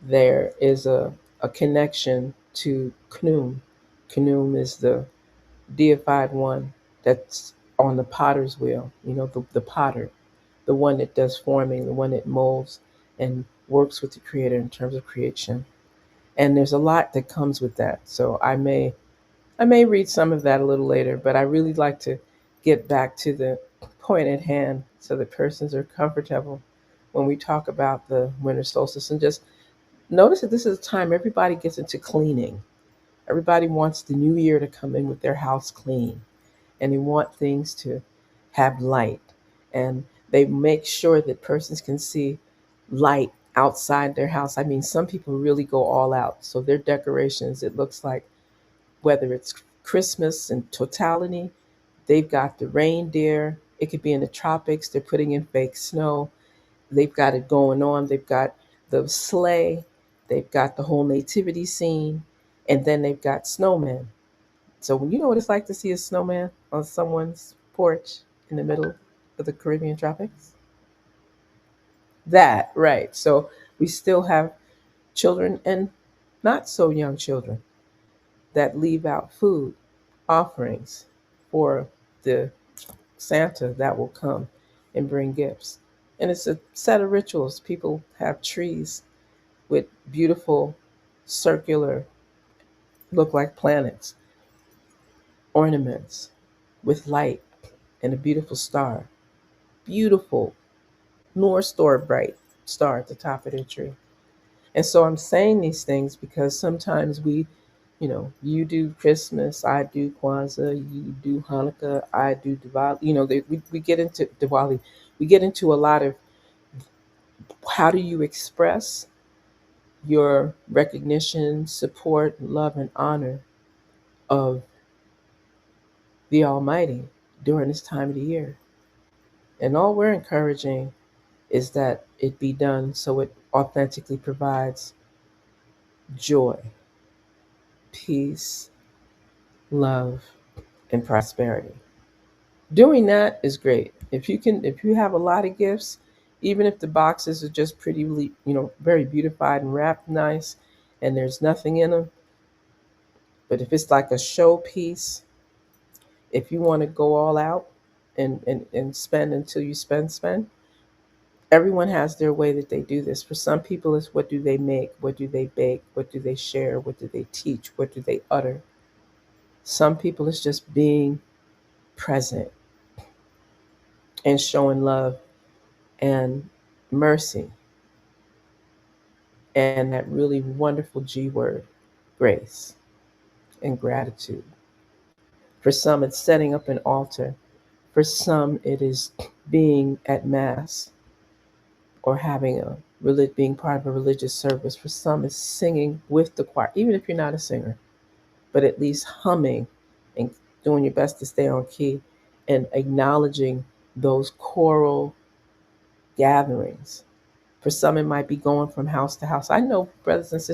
there is a connection to Knum. Knum is the deified one that's on the potter's wheel, the potter, the one that does forming, the one that molds and works with the creator in terms of creation. And there's a lot that comes with that. So I may read some of that a little later, but I really like to get back to the point at hand so that persons are comfortable when we talk about the winter solstice. And just notice that this is a time everybody gets into cleaning. Everybody wants the new year to come in with their house clean, and they want things to have light. And they make sure that persons can see light outside their house. I mean, some people really go all out. So their decorations, it looks like, whether it's Christmas in totality, they've got the reindeer. It could be in the tropics. They're putting in fake snow. They've got it going on. They've got the sleigh. They've got the whole nativity scene. And then they've got snowmen. So when you know what it's like to see a snowman on someone's porch in the middle of the Caribbean tropics? That, right. So we still have children and not so young children that leave out food offerings for the Santa that will come and bring gifts. And it's a set of rituals. People have trees with beautiful circular, look like planets, ornaments with light and a beautiful star. Beautiful, North Star bright star at the top of the tree. And so I'm saying these things because sometimes you do Christmas, I do Kwanzaa, you do Hanukkah, I do Diwali. We get into Diwali. We get into a lot of how do you express your recognition, support, love, and honor of the Almighty during this time of the year. And all we're encouraging is that it be done so it authentically provides joy, peace, love, and prosperity. Doing that is great. If you have a lot of gifts, even if the boxes are just pretty, very beautified and wrapped nice, and there's nothing in them, but if it's like a showpiece, if you want to go all out and spend until you spend, everyone has their way that they do this. For some people, it's what do they make? What do they bake? What do they share? What do they teach? What do they utter? Some people, it's just being present and showing love and mercy and that really wonderful G word, grace and gratitude. For some, it's setting up an altar. For some, it is being at Mass or being part of a religious service. For some, it's singing with the choir, even if you're not a singer, but at least humming and doing your best to stay on key and acknowledging those choral gatherings. For some, it might be going from house to house. I know brothers and sisters